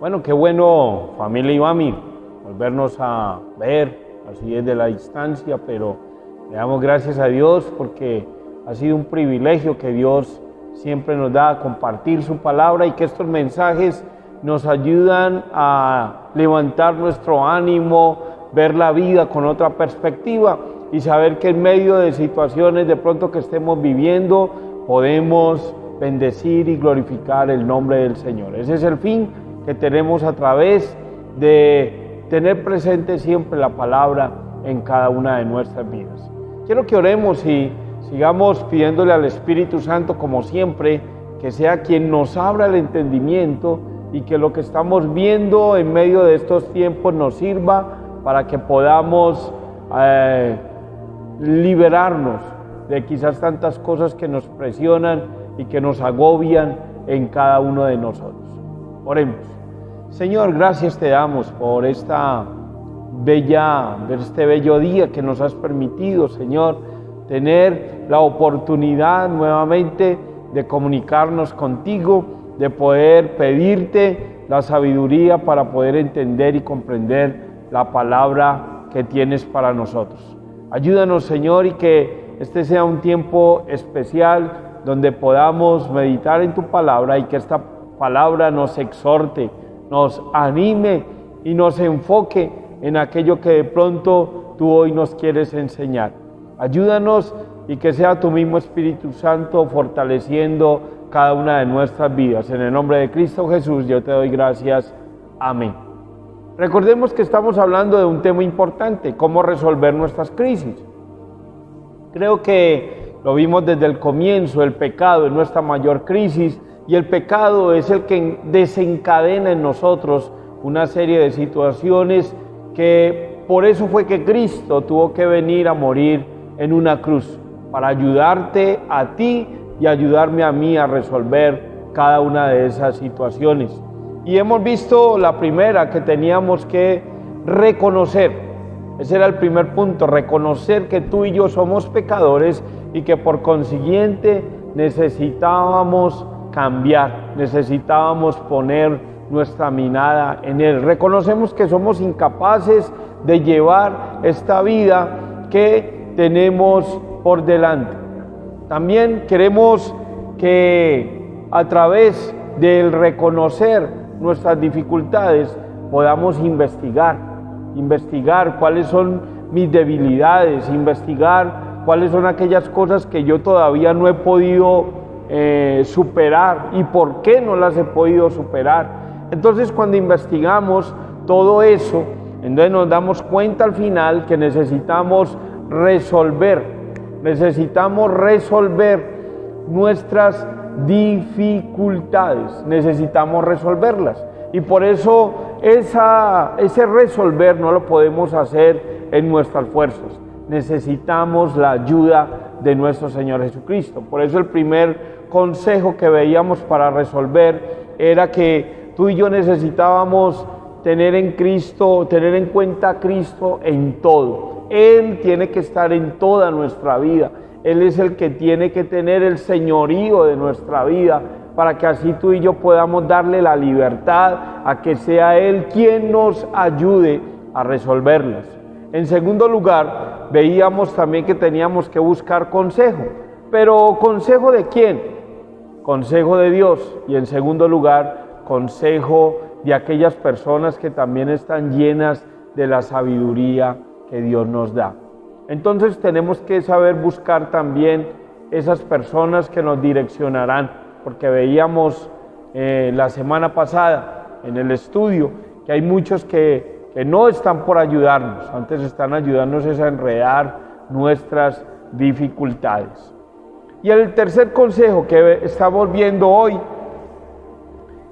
Bueno, qué bueno, familia Ibami, volvernos a ver, así desde la distancia, pero le damos gracias a Dios porque ha sido un privilegio que Dios siempre nos da a compartir su palabra y que estos mensajes nos ayudan a levantar nuestro ánimo, ver la vida con otra perspectiva y saber que en medio de situaciones de pronto que estemos viviendo podemos bendecir y glorificar el nombre del Señor. Ese es el fin que tenemos a través de tener presente siempre la palabra en cada una de nuestras vidas. Quiero que oremos y sigamos pidiéndole al Espíritu Santo, como siempre, que sea quien nos abra el entendimiento y que lo que estamos viendo en medio de estos tiempos nos sirva para que podamos liberarnos de quizás tantas cosas que nos presionan y que nos agobian en cada uno de nosotros. Oremos. Señor, gracias te damos por este bello día que nos has permitido, Señor, tener la oportunidad nuevamente de comunicarnos contigo, de poder pedirte la sabiduría para poder entender y comprender la palabra que tienes para nosotros. Ayúdanos, Señor, y que este sea un tiempo especial donde podamos meditar en tu palabra y que esta palabra nos exhorte, nos anime y nos enfoque en aquello que de pronto tú hoy nos quieres enseñar. Ayúdanos y que sea tu mismo Espíritu Santo fortaleciendo cada una de nuestras vidas. En el nombre de Cristo Jesús yo te doy gracias. Amén. Recordemos que estamos hablando de un tema importante, cómo resolver nuestras crisis. Creo que lo vimos desde el comienzo, el pecado es nuestra mayor crisis y el pecado es el que desencadena en nosotros una serie de situaciones que por eso fue que Cristo tuvo que venir a morir en una cruz, para ayudarte a ti y ayudarme a mí a resolver cada una de esas situaciones. Y hemos visto la primera, que teníamos que reconocer. Ese era el primer punto, reconocer que tú y yo somos pecadores y que por consiguiente necesitábamos cambiar, necesitábamos poner nuestra mirada en Él. Reconocemos que somos incapaces de llevar esta vida que tenemos por delante. También queremos que a través del reconocer nuestras dificultades podamos investigar cuáles son mis debilidades, investigar cuáles son aquellas cosas que yo todavía no he podido superar y por qué no las he podido superar. Entonces, cuando investigamos todo eso, entonces nos damos cuenta al final que necesitamos resolver nuestras dificultades, necesitamos resolverlas. Y por eso ese resolver no lo podemos hacer en nuestras fuerzas. Necesitamos la ayuda de nuestro Señor Jesucristo. Por eso el primer consejo que veíamos para resolver era que tú y yo necesitábamos tener en cuenta a Cristo en todo. Él tiene que estar en toda nuestra vida. Él es el que tiene que tener el señorío de nuestra vida para que así tú y yo podamos darle la libertad a que sea Él quien nos ayude a resolverlas. En segundo lugar, veíamos también que teníamos que buscar consejo. ¿Pero consejo de quién? Consejo de Dios. Y en segundo lugar, consejo de aquellas personas que también están llenas de la sabiduría que Dios nos da. Entonces tenemos que saber buscar también esas personas que nos direccionarán, porque veíamos la semana pasada en el estudio que hay muchos que no están por ayudarnos, antes están ayudándonos a enredar nuestras dificultades. Y el tercer consejo que estamos viendo hoy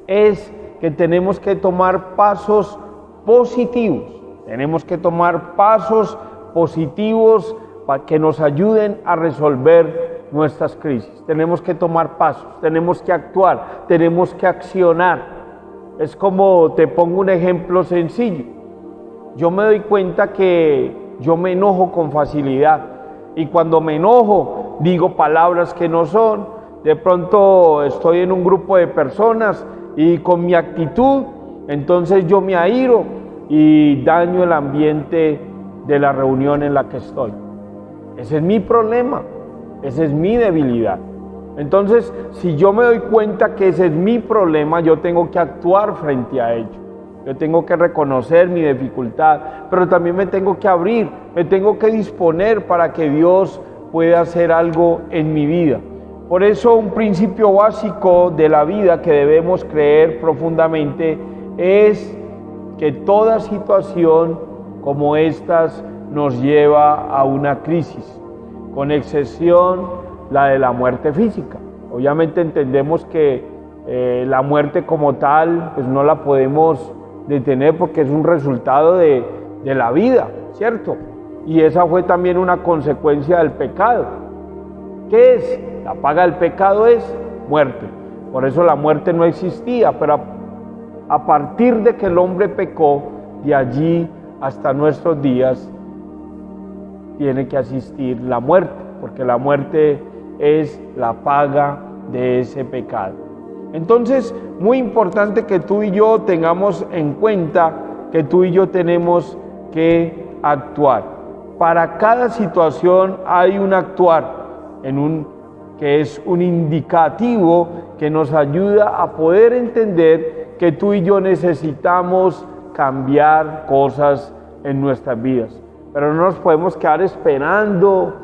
es que tenemos que tomar pasos positivos. Tenemos que tomar pasos positivos para que nos ayuden a resolver nuestras crisis. Tenemos que tomar pasos, tenemos que actuar, tenemos que accionar. Es como, te pongo un ejemplo sencillo. Yo me doy cuenta que yo me enojo con facilidad y cuando me enojo digo palabras que no son. De pronto estoy en un grupo de personas y con mi actitud entonces yo me airo y daño el ambiente de la reunión en la que estoy. Ese es mi problema, esa es mi debilidad. Entonces, si yo me doy cuenta que ese es mi problema, yo tengo que actuar frente a ello. Yo tengo que reconocer mi dificultad, pero también me tengo que abrir, me tengo que disponer para que Dios pueda hacer algo en mi vida. Por eso un principio básico de la vida que debemos creer profundamente es que toda situación como estas nos lleva a una crisis, con excepción la de la muerte física. Obviamente entendemos que la muerte como tal pues no la podemos detener porque es un resultado de la vida, ¿cierto? Y esa fue también una consecuencia del pecado. ¿Qué es? La paga del pecado es muerte. Por eso la muerte no existía, pero a partir de que el hombre pecó, de allí hasta nuestros días tiene que asistir la muerte, porque la muerte es la paga de ese pecado. Entonces, muy importante que tú y yo tengamos en cuenta que tú y yo tenemos que actuar. Para cada situación hay un actuar, que es un indicativo que nos ayuda a poder entender que tú y yo necesitamos cambiar cosas en nuestras vidas. Pero no nos podemos quedar esperando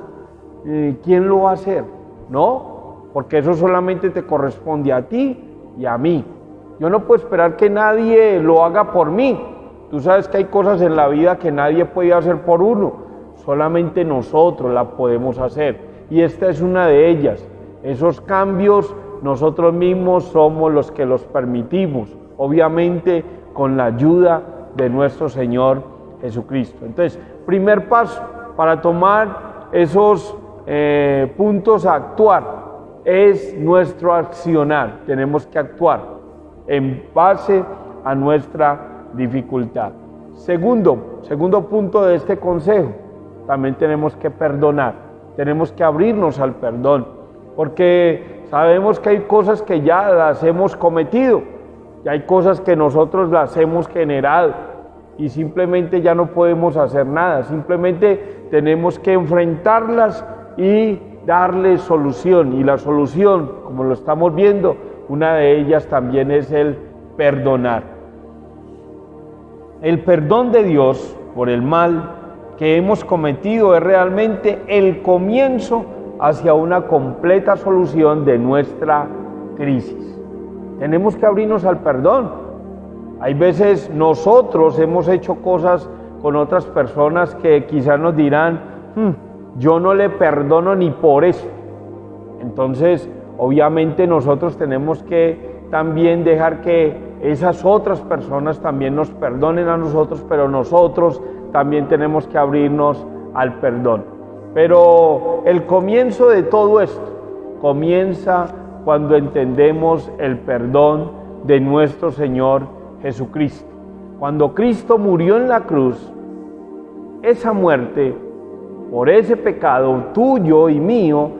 quién lo va a hacer, ¿no? Porque eso solamente te corresponde a ti y a mí. Yo no puedo esperar que nadie lo haga por mí. Tú sabes que hay cosas en la vida que nadie puede hacer por uno, solamente nosotros la podemos hacer. Y esta es una de ellas. Esos cambios nosotros mismos somos los que los permitimos, obviamente con la ayuda de nuestro Señor Jesucristo. Entonces, primer paso para tomar esos puntos a actuar es nuestro accionar. Tenemos que actuar en base a nuestra dificultad. Segundo punto de este consejo, también tenemos que perdonar. Tenemos que abrirnos al perdón, porque sabemos que hay cosas que ya las hemos cometido, y hay cosas que nosotros las hemos generado, y simplemente ya no podemos hacer nada, simplemente tenemos que enfrentarlas y darle solución, y la solución, como lo estamos viendo, una de ellas también es el perdonar. El perdón de Dios por el mal que hemos cometido es realmente el comienzo hacia una completa solución de nuestra crisis. Tenemos que abrirnos al perdón. Hay veces nosotros hemos hecho cosas con otras personas que quizás nos dirán, yo no le perdono ni por eso. Entonces, obviamente nosotros tenemos que también dejar que esas otras personas también nos perdonen a nosotros, pero nosotros también tenemos que abrirnos al perdón. Pero el comienzo de todo esto comienza cuando entendemos el perdón de nuestro Señor Jesucristo. Cuando Cristo murió en la cruz, esa muerte por ese pecado tuyo y mío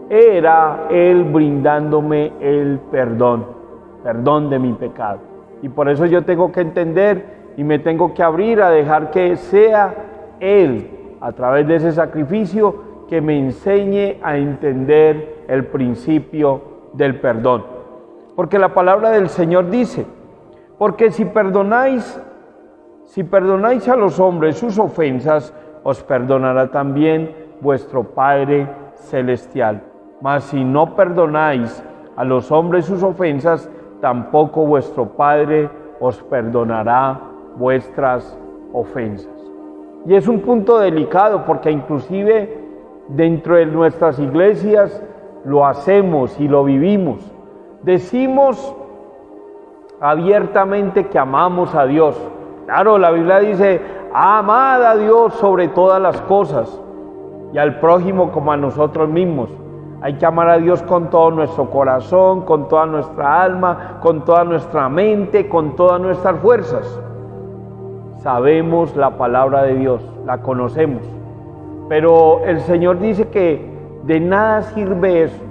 era Él brindándome el perdón de mi pecado. Y por eso yo tengo que entender y me tengo que abrir a dejar que sea Él, a través de ese sacrificio, que me enseñe a entender el principio del perdón. Porque la palabra del Señor dice, porque si perdonáis a los hombres sus ofensas, os perdonará también vuestro Padre Celestial. Mas si no perdonáis a los hombres sus ofensas, tampoco vuestro Padre os perdonará vuestras ofensas. Y es un punto delicado porque inclusive dentro de nuestras iglesias lo hacemos y lo vivimos. Decimos abiertamente que amamos a Dios. Claro, la Biblia dice, amad a Dios sobre todas las cosas y al prójimo como a nosotros mismos. Hay que amar a Dios con todo nuestro corazón, con toda nuestra alma, con toda nuestra mente, con todas nuestras fuerzas. Sabemos la palabra de Dios, la conocemos, pero el Señor dice que de nada sirve eso,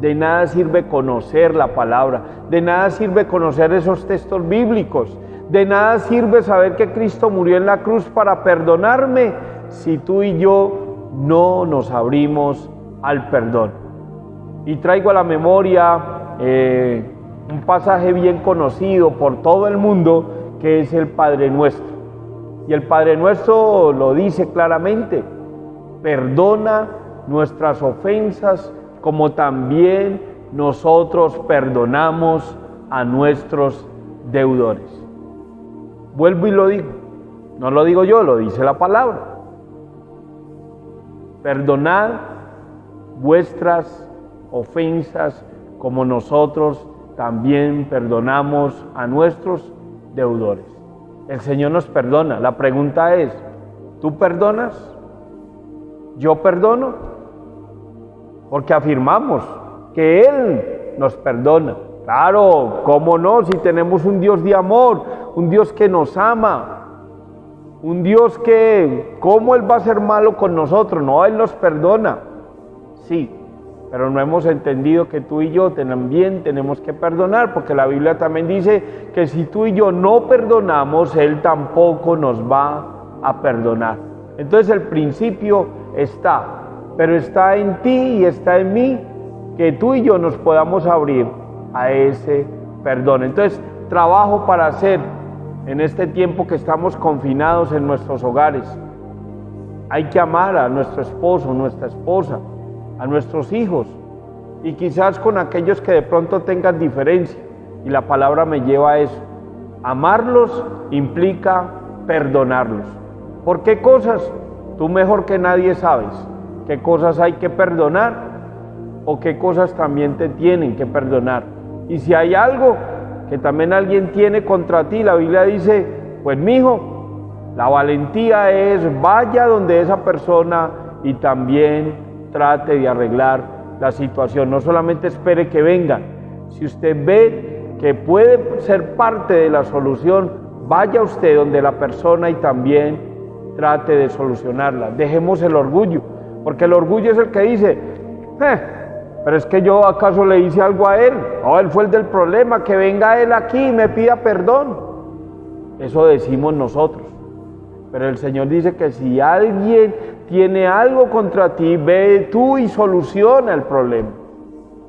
De nada sirve conocer la palabra, de nada sirve conocer esos textos bíblicos, de nada sirve saber que Cristo murió en la cruz para perdonarme si tú y yo no nos abrimos al perdón. Y traigo a la memoria un pasaje bien conocido por todo el mundo, que es el Padre Nuestro. Y el Padre Nuestro lo dice claramente: perdona nuestras ofensas como también nosotros perdonamos a nuestros deudores. Vuelvo y lo digo, no lo digo yo, lo dice la palabra. Perdonad vuestras ofensas como nosotros también perdonamos a nuestros deudores. El Señor nos perdona. La pregunta es, ¿tú perdonas? ¿Yo perdono? Porque afirmamos que Él nos perdona. Claro, ¿cómo no? Si tenemos un Dios de amor, un Dios que nos ama, un Dios que, ¿cómo Él va a ser malo con nosotros? No, Él nos perdona. Sí, pero no hemos entendido que tú y yo también tenemos que perdonar, porque la Biblia también dice que si tú y yo no perdonamos, Él tampoco nos va a perdonar. Entonces el principio está, pero está en ti y está en mí, que tú y yo nos podamos abrir a ese perdón. Entonces, trabajo para hacer en este tiempo que estamos confinados en nuestros hogares. Hay que amar a nuestro esposo, nuestra esposa, a nuestros hijos, y quizás con aquellos que de pronto tengan diferencia, y la palabra me lleva a eso. Amarlos implica perdonarlos. ¿Por qué cosas? Tú mejor que nadie sabes qué cosas hay que perdonar o qué cosas también te tienen que perdonar. Y si hay algo que también alguien tiene contra ti, la Biblia dice, pues mijo, la valentía es vaya donde esa persona y también trate de arreglar la situación. No solamente espere que vengan. Si usted ve que puede ser parte de la solución, vaya usted donde la persona y también trate de solucionarla. Dejemos el orgullo, porque el orgullo es el que dice, pero es que yo acaso le hice algo a él. No, él fue el del problema, que venga él aquí y me pida perdón. Eso decimos nosotros. Pero el Señor dice que si alguien tiene algo contra ti, ve tú y soluciona el problema.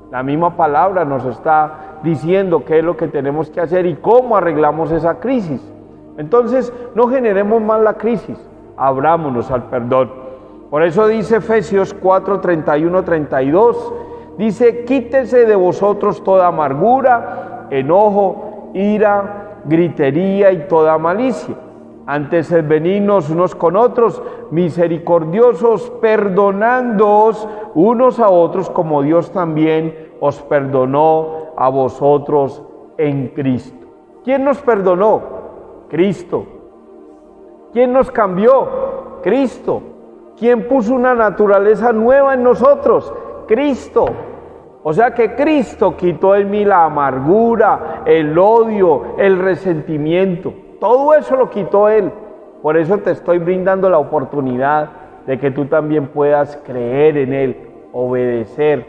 La misma palabra nos está diciendo qué es lo que tenemos que hacer y cómo arreglamos esa crisis. Entonces, no generemos más la crisis, abrámonos al perdón. Por eso dice Efesios 4, 31, 32, dice, quítese de vosotros toda amargura, enojo, ira, gritería y toda malicia. Antes sed benignos unos con otros, misericordiosos, perdonándoos unos a otros, como Dios también os perdonó a vosotros en Cristo. ¿Quién nos perdonó? Cristo. ¿Quién nos cambió? Cristo. ¿Quién puso una naturaleza nueva en nosotros? Cristo. O sea que Cristo quitó en mí la amargura, el odio, el resentimiento. Todo eso lo quitó Él. Por eso te estoy brindando la oportunidad de que tú también puedas creer en Él, obedecer.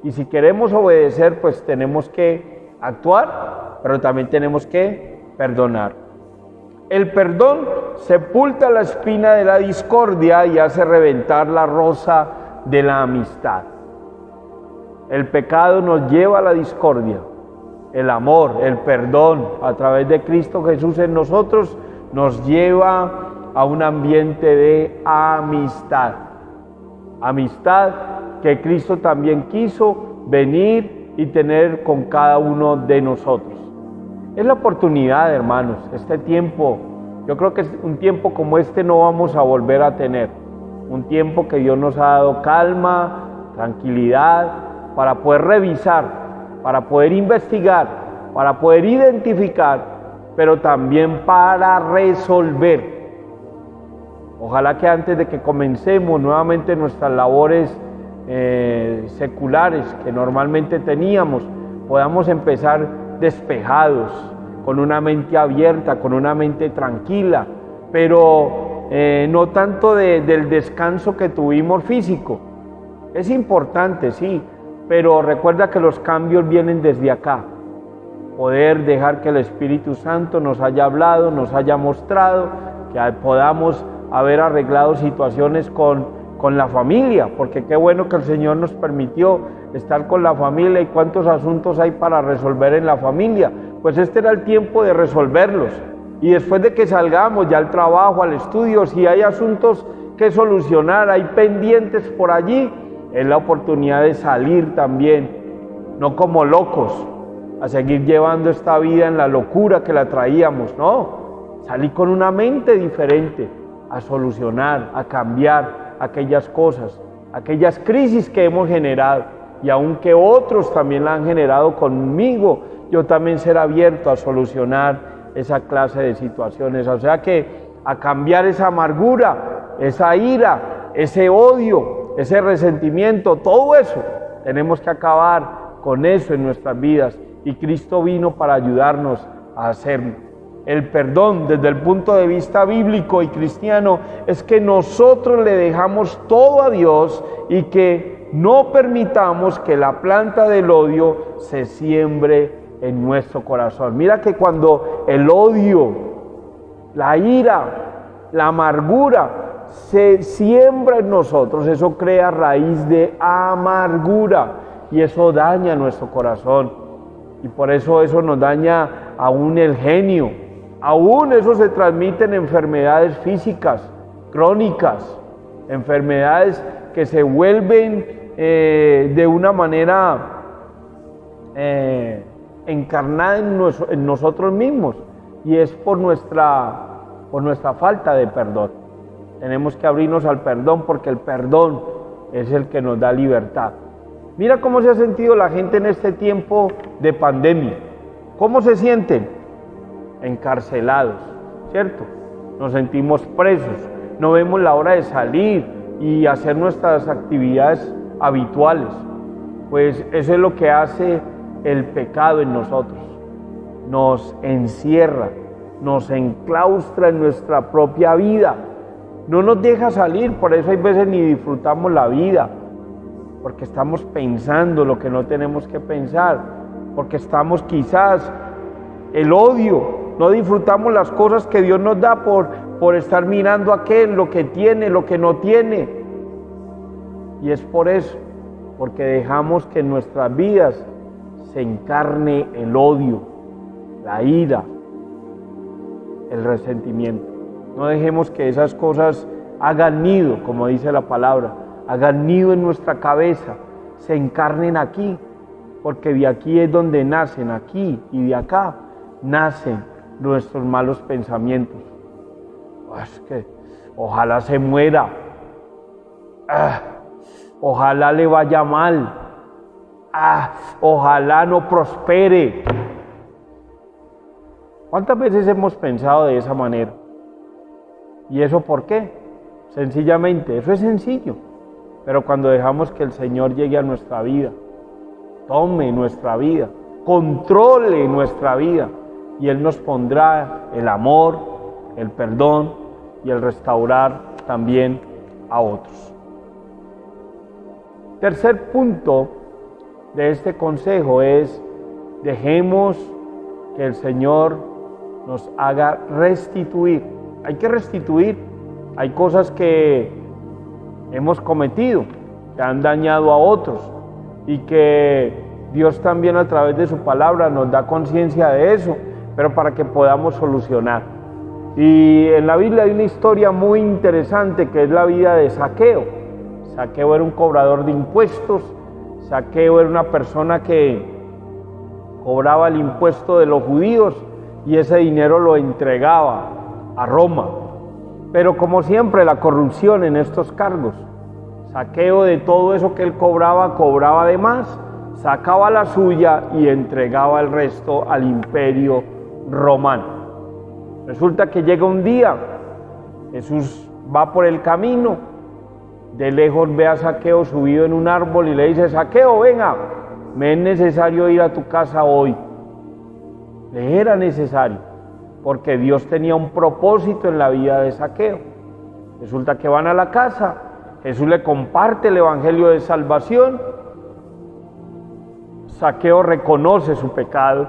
Y si queremos obedecer, pues tenemos que actuar, pero también tenemos que perdonar. El perdón sepulta la espina de la discordia y hace reventar la rosa de la amistad. El pecado nos lleva a la discordia. El amor, el perdón a través de Cristo Jesús en nosotros nos lleva a un ambiente de amistad. Amistad que Cristo también quiso venir y tener con cada uno de nosotros. Es la oportunidad, hermanos, este tiempo, yo creo que un tiempo como este no vamos a volver a tener. Un tiempo que Dios nos ha dado calma, tranquilidad, para poder revisar, para poder investigar, para poder identificar, pero también para resolver. Ojalá que antes de que comencemos nuevamente nuestras labores seculares que normalmente teníamos, podamos empezar despejados, con una mente abierta, con una mente tranquila, pero no tanto del descanso que tuvimos físico. Es importante, sí, pero recuerda que los cambios vienen desde acá. Poder dejar que el Espíritu Santo nos haya hablado, nos haya mostrado, que podamos haber arreglado situaciones con la familia, porque qué bueno que el Señor nos permitió estar con la familia y cuántos asuntos hay para resolver en la familia. Pues este era el tiempo de resolverlos. Y después de que salgamos ya al trabajo, al estudio, si hay asuntos que solucionar, hay pendientes por allí, es la oportunidad de salir también, no como locos, a seguir llevando esta vida en la locura que la traíamos, no, salir con una mente diferente, a solucionar, a cambiar aquellas cosas, aquellas crisis que hemos generado, y aunque otros también la han generado conmigo, yo también ser abierto a solucionar esa clase de situaciones, o sea que a cambiar esa amargura, esa ira, ese odio, ese resentimiento, todo eso, tenemos que acabar con eso en nuestras vidas, y Cristo vino para ayudarnos a hacerlo. El perdón desde el punto de vista bíblico y cristiano es que nosotros le dejamos todo a Dios y que no permitamos que la planta del odio se siembre en nuestro corazón. Mira que cuando el odio, la ira, la amargura se siembra en nosotros, eso crea raíz de amargura y eso daña nuestro corazón. Y por eso nos daña aún el genio. Aún eso se transmite en enfermedades físicas, crónicas, enfermedades que se vuelven de una manera encarnada en nosotros mismos, y es por nuestra falta de perdón. Tenemos que abrirnos al perdón, porque el perdón es el que nos da libertad. Mira cómo se ha sentido la gente en este tiempo de pandemia. ¿Cómo se sienten? Encarcelados, ¿cierto? Nos sentimos presos, no vemos la hora de salir y hacer nuestras actividades habituales. Pues eso es lo que hace el pecado en nosotros. Nos encierra, nos enclaustra en nuestra propia vida. No nos deja salir, por eso hay veces ni disfrutamos la vida, porque estamos pensando lo que no tenemos que pensar, porque estamos quizás el odio, no disfrutamos las cosas que Dios nos da por estar mirando a aquel, lo que tiene, lo que no tiene. Y es por eso, porque dejamos que en nuestras vidas se encarne el odio, la ira, el resentimiento. No dejemos que esas cosas hagan nido, como dice la palabra, hagan nido en nuestra cabeza, se encarnen aquí, porque de aquí es donde nacen, aquí y de acá nacen nuestros malos pensamientos. Es que ojalá se muera, ojalá le vaya mal, ojalá no prospere. ¿Cuántas veces hemos pensado de esa manera? ¿Y eso por qué? Sencillamente, eso es sencillo. Pero cuando dejamos que el Señor llegue a nuestra vida, tome nuestra vida, controle nuestra vida, y Él nos pondrá el amor, el perdón y el restaurar también a otros. Tercer punto de este consejo es: dejemos que el Señor nos haga restituir. Hay que restituir. Hay cosas que hemos cometido, que han dañado a otros, y que Dios también a través de su palabra nos da conciencia de eso, pero para que podamos solucionar. Y en la Biblia hay una historia muy interesante que es la vida de Zaqueo. Zaqueo era un cobrador de impuestos. Zaqueo era una persona que cobraba el impuesto de los judíos y ese dinero lo entregaba a Roma. Pero como siempre, la corrupción en estos cargos. Zaqueo, de todo eso que él cobraba de más, sacaba la suya y entregaba el resto al imperio romano. Resulta que llega un día, Jesús va por el camino, de lejos ve a Zaqueo subido en un árbol y le dice: Zaqueo, venga, me es necesario ir a tu casa hoy. Le era necesario, porque Dios tenía un propósito en la vida de Zaqueo. Resulta que van a la casa, Jesús le comparte el evangelio de salvación Zaqueo reconoce su pecado,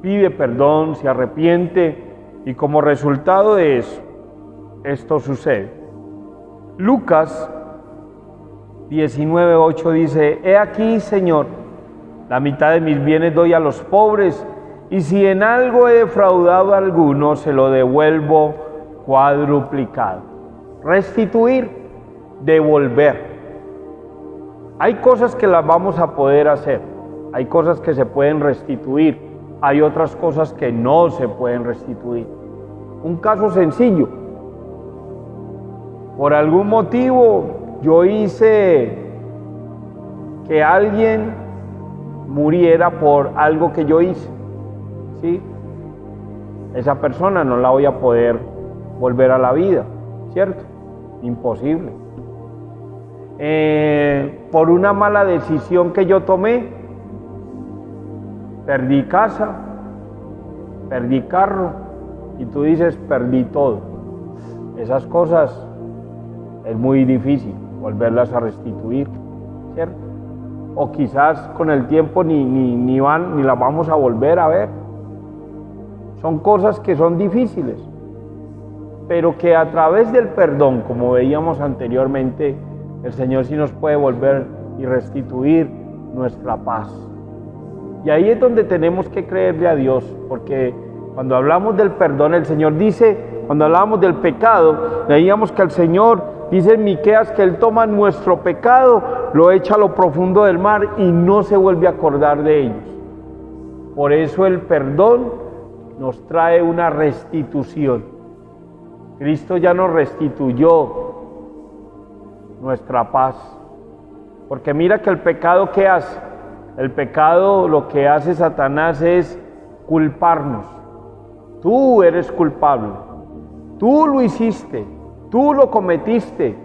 pide perdón, se arrepiente y como resultado de eso, esto sucede. Lucas 19:8 dice: He aquí, Señor, la mitad de mis bienes doy a los pobres, y si en algo he defraudado a alguno, se lo devuelvo cuadruplicado. Restituir, devolver. Hay cosas que las vamos a poder hacer, hay cosas que se pueden restituir, hay otras cosas que no se pueden restituir. Un caso sencillo: por algún motivo yo hice que alguien muriera por algo que yo hice, ¿sí? Esa persona no la voy a poder volver a la vida, ¿cierto? Imposible. Por una mala decisión que yo tomé, perdí casa, perdí carro, y tú dices, perdí todo. Esas cosas es muy difícil volverlas a restituir, ¿cierto? O quizás con el tiempo ni las vamos a volver a ver. Son cosas que son difíciles, pero que a través del perdón, como veíamos anteriormente, el Señor sí nos puede volver y restituir nuestra paz. Y ahí es donde tenemos que creerle a Dios, porque cuando hablamos del perdón, el Señor dice, cuando hablábamos del pecado, veíamos que el Señor dice en Miqueas que Él toma nuestro pecado, lo echa a lo profundo del mar y no se vuelve a acordar de ellos. Por eso el perdón nos trae una restitución. Cristo ya nos restituyó nuestra paz. Porque mira que el pecado, ¿qué hace? El pecado, lo que hace Satanás es culparnos. Tú eres culpable, tú lo hiciste, tú lo cometiste,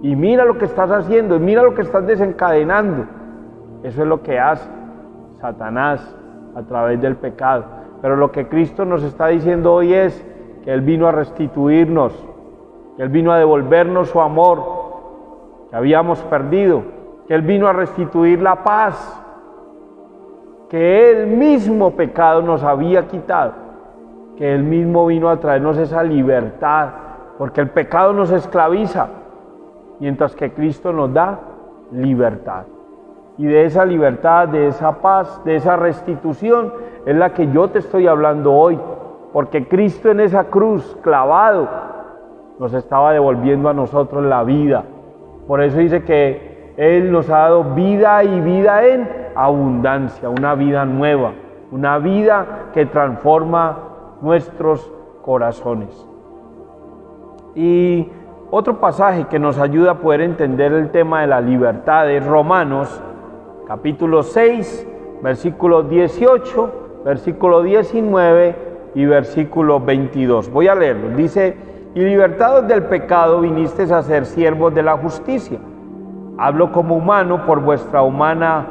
y mira lo que estás haciendo, y mira lo que estás desencadenando. Eso es lo que hace Satanás a través del pecado. Pero lo que Cristo nos está diciendo hoy es que Él vino a restituirnos, que Él vino a devolvernos su amor que habíamos perdido, que Él vino a restituir la paz que Él mismo pecado nos había quitado, que Él mismo vino a traernos esa libertad, porque el pecado nos esclaviza, mientras que Cristo nos da libertad. Y de esa libertad, de esa paz, de esa restitución, es la que yo te estoy hablando hoy, porque Cristo en esa cruz, clavado, nos estaba devolviendo a nosotros la vida. Por eso dice que Él nos ha dado vida y vida en abundancia, una vida nueva, una vida que transforma nuestros corazones. Y otro pasaje que nos ayuda a poder entender el tema de la libertad es Romanos, capítulo 6, versículo 18, versículo 19 y versículo 22. Voy a leerlo. Dice: y libertados del pecado vinisteis a ser siervos de la justicia. Hablo como humano por vuestra humana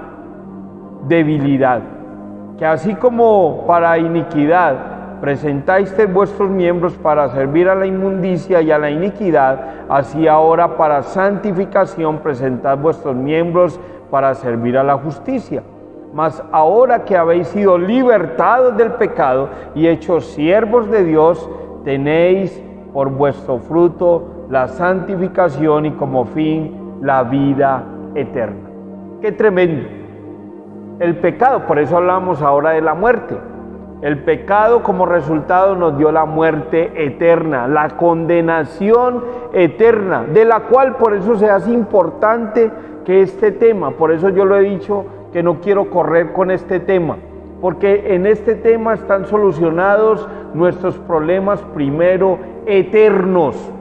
debilidad, que así como para iniquidad presentáis vuestros miembros para servir a la inmundicia y a la iniquidad, así ahora para santificación presentad vuestros miembros para servir a la justicia. Mas ahora que habéis sido libertados del pecado y hechos siervos de Dios, tenéis por vuestro fruto la santificación y como fin la vida eterna. ¡Qué tremendo! El pecado, por eso hablamos ahora de la muerte. El pecado como resultado nos dio la muerte eterna, la condenación eterna, de la cual por eso se hace importante que este tema, por eso yo lo he dicho que no quiero correr con este tema, porque en este tema están solucionados nuestros problemas primero eternos.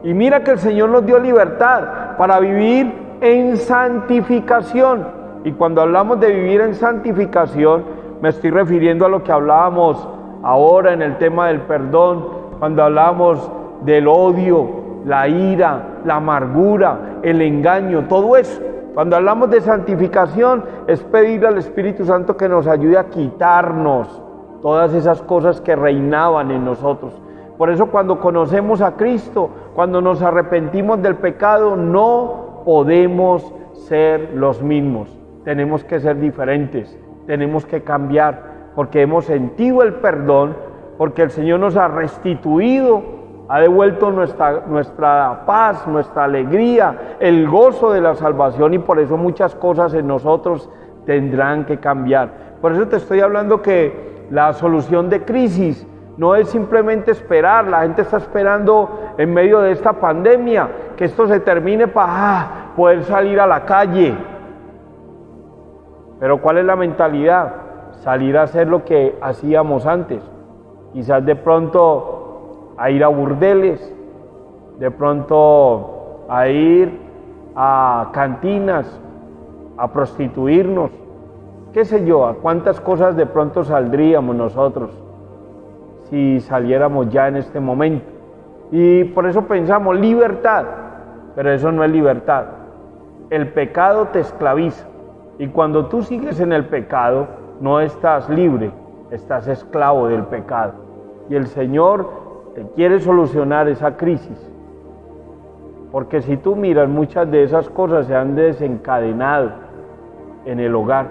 Y mira que el Señor nos dio libertad para vivir en santificación. Y cuando hablamos de vivir en santificación, me estoy refiriendo a lo que hablábamos ahora en el tema del perdón, cuando hablamos del odio, la ira, la amargura, el engaño, todo eso. Cuando hablamos de santificación, es pedirle al Espíritu Santo que nos ayude a quitarnos todas esas cosas que reinaban en nosotros. Por eso cuando conocemos a Cristo, cuando nos arrepentimos del pecado, no podemos ser los mismos. tenemos que ser diferentes, tenemos que cambiar, porque hemos sentido el perdón, porque el Señor nos ha restituido, ha devuelto nuestra paz, nuestra alegría, el gozo de la salvación, y por eso muchas cosas en nosotros tendrán que cambiar. Por eso te estoy hablando que la solución de crisis no es simplemente esperar. La gente está esperando en medio de esta pandemia que esto se termine para poder salir a la calle. Pero ¿cuál es la mentalidad? Salir a hacer lo que hacíamos antes. Quizás de pronto a ir a burdeles, de pronto a ir a cantinas, a prostituirnos, qué sé yo, a cuántas cosas de pronto saldríamos nosotros si saliéramos ya en este momento. Y por eso pensamos libertad, pero eso no es libertad. El pecado te esclaviza, y cuando tú sigues en el pecado no estás libre, estás esclavo del pecado. Y el Señor te quiere solucionar esa crisis, porque si tú miras, muchas de esas cosas se han desencadenado en el hogar.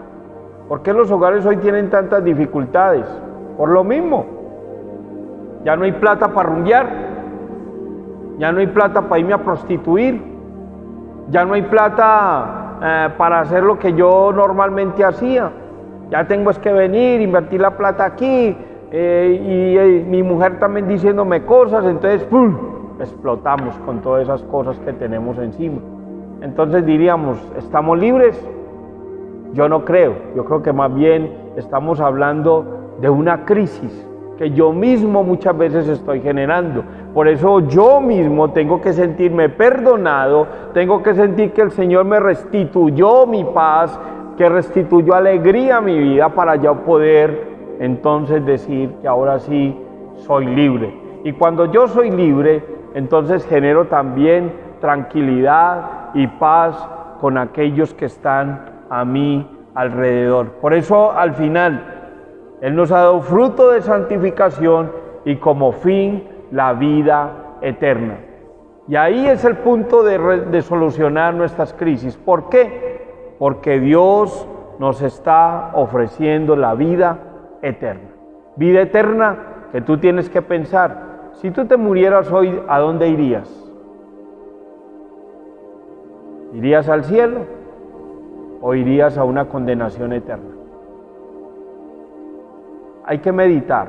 ¿Por qué los hogares hoy tienen tantas dificultades? Por lo mismo. Ya no hay plata para rumbear, ya no hay plata para irme a prostituir, ya no hay plata para hacer lo que yo normalmente hacía. Ya tengo que venir, invertir la plata aquí, y mi mujer también diciéndome cosas, entonces ¡pum!, explotamos con todas esas cosas que tenemos encima. Entonces diríamos, ¿estamos libres? Yo no creo, yo creo que más bien estamos hablando de una crisis que yo mismo muchas veces estoy generando. Por eso yo mismo tengo que sentirme perdonado, tengo que sentir que el Señor me restituyó mi paz, que restituyó alegría a mi vida, para yo poder entonces decir que ahora sí soy libre. Y cuando yo soy libre, entonces genero también tranquilidad y paz con aquellos que están a mi alrededor. Por eso al final Él nos ha dado fruto de santificación y como fin la vida eterna. Y ahí es el punto de solucionar nuestras crisis. ¿Por qué? Porque Dios nos está ofreciendo la vida eterna. Vida eterna que tú tienes que pensar. Si tú te murieras hoy, ¿a dónde irías? ¿Irías al cielo o irías a una condenación eterna? Hay que meditar.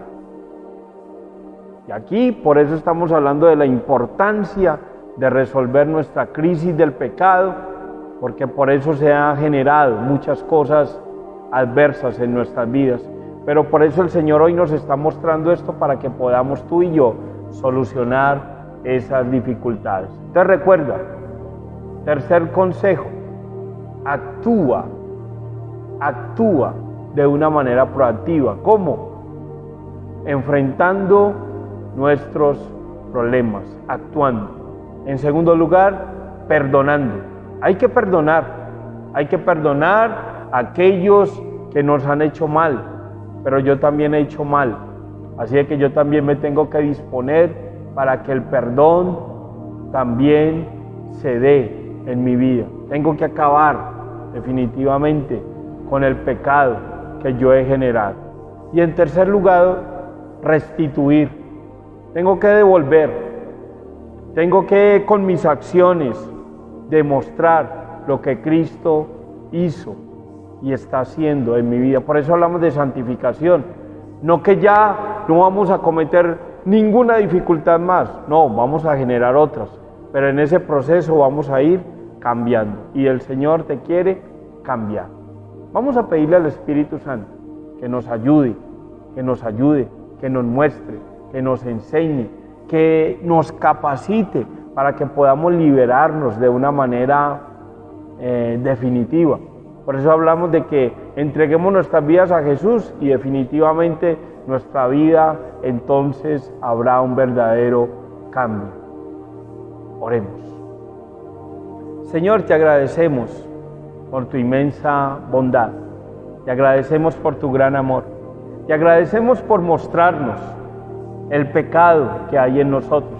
Y aquí por eso estamos hablando de la importancia de resolver nuestra crisis del pecado, porque por eso se han generado muchas cosas adversas en nuestras vidas. Pero por eso el Señor hoy nos está mostrando esto, para que podamos tú y yo solucionar esas dificultades. Te recuerda, tercer consejo, actúa de una manera proactiva. ¿Cómo? Enfrentando nuestros problemas, actuando. En segundo lugar, perdonando. Hay que perdonar a aquellos que nos han hecho mal, pero yo también he hecho mal. Así es que yo también me tengo que disponer para que el perdón también se dé en mi vida. Tengo que acabar definitivamente con el pecado que yo he generado. Y en tercer lugar, restituir. Tengo que devolver. Tengo que, con mis acciones, demostrar lo que Cristo hizo y está haciendo en mi vida. Por eso hablamos de santificación. No que ya no vamos a cometer ninguna dificultad más. No, vamos a generar otras. Pero en ese proceso vamos a ir cambiando. Y el Señor te quiere cambiar. Vamos a pedirle al Espíritu Santo que nos ayude, que nos muestre, que nos enseñe, que nos capacite para que podamos liberarnos de una manera definitiva. Por eso hablamos de que entreguemos nuestras vidas a Jesús y definitivamente nuestra vida entonces habrá un verdadero cambio. Oremos. Señor, te agradecemos por tu inmensa bondad. Te agradecemos por tu gran amor. Te agradecemos por mostrarnos el pecado que hay en nosotros.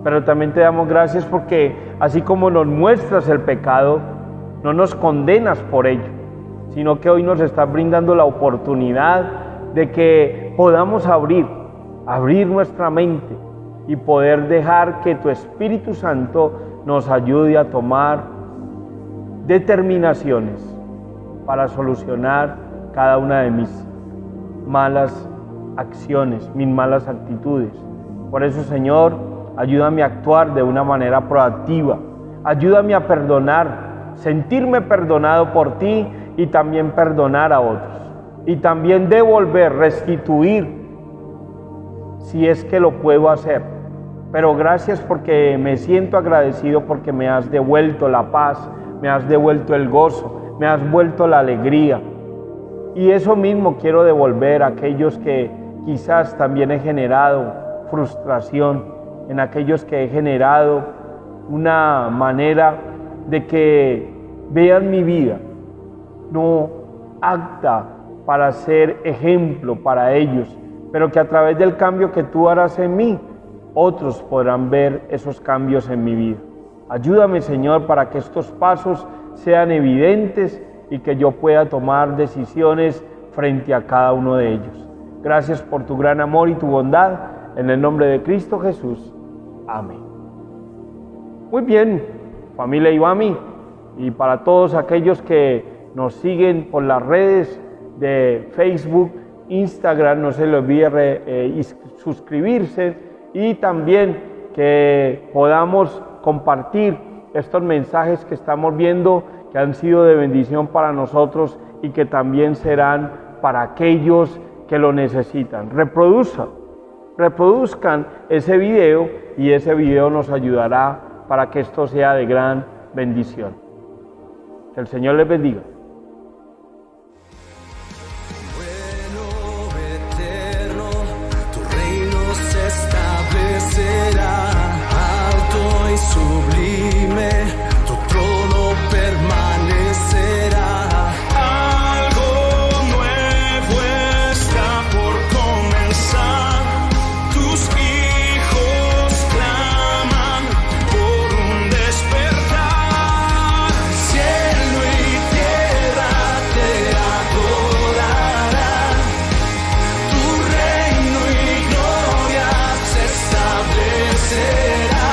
Pero también te damos gracias porque así como nos muestras el pecado, no nos condenas por ello, sino que hoy nos estás brindando la oportunidad de que podamos abrir nuestra mente y poder dejar que tu Espíritu Santo nos ayude a tomar determinaciones para solucionar cada una de mis malas acciones, mis malas actitudes. Por eso, Señor, ayúdame a actuar de una manera proactiva. Ayúdame a perdonar, sentirme perdonado por ti y también perdonar a otros. Y también devolver, restituir, si es que lo puedo hacer. Pero gracias porque me siento agradecido porque me has devuelto la paz, me has devuelto el gozo, me has vuelto la alegría. Y eso mismo quiero devolver a aquellos que quizás también he generado frustración, en aquellos que he generado una manera de que vean mi vida no apta para ser ejemplo para ellos, pero que a través del cambio que tú harás en mí, otros podrán ver esos cambios en mi vida. Ayúdame, Señor, para que estos pasos sean evidentes y que yo pueda tomar decisiones frente a cada uno de ellos. Gracias por tu gran amor y tu bondad, en el nombre de Cristo Jesús. Amén. Muy bien, familia Ibami, y para todos aquellos que nos siguen por las redes de Facebook, Instagram, no se les olvide suscribirse y también que podamos compartir estos mensajes que estamos viendo, que han sido de bendición para nosotros y que también serán para aquellos que lo necesitan. Reproduzcan ese video y ese video nos ayudará para que esto sea de gran bendición. Que el Señor les bendiga. Sublime, tu trono permanecerá. Algo nuevo está por comenzar. Tus hijos claman por un despertar. Cielo y tierra te adorarán. Tu reino y gloria se establecerá.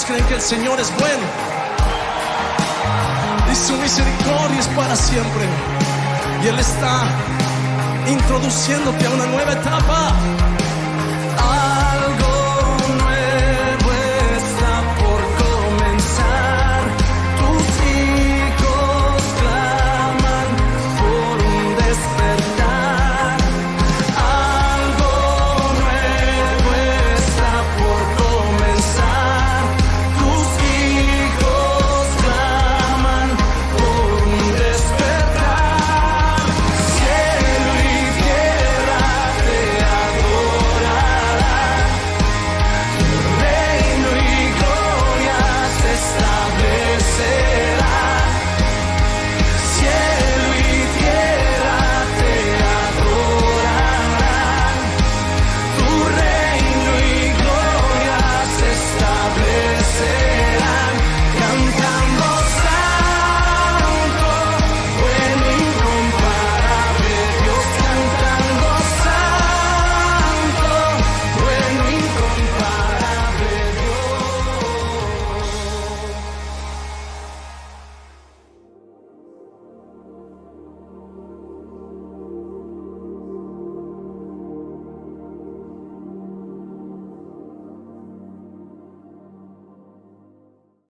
Creen que el Señor es bueno y su misericordia es para siempre, y Él está introduciéndote a una nueva etapa.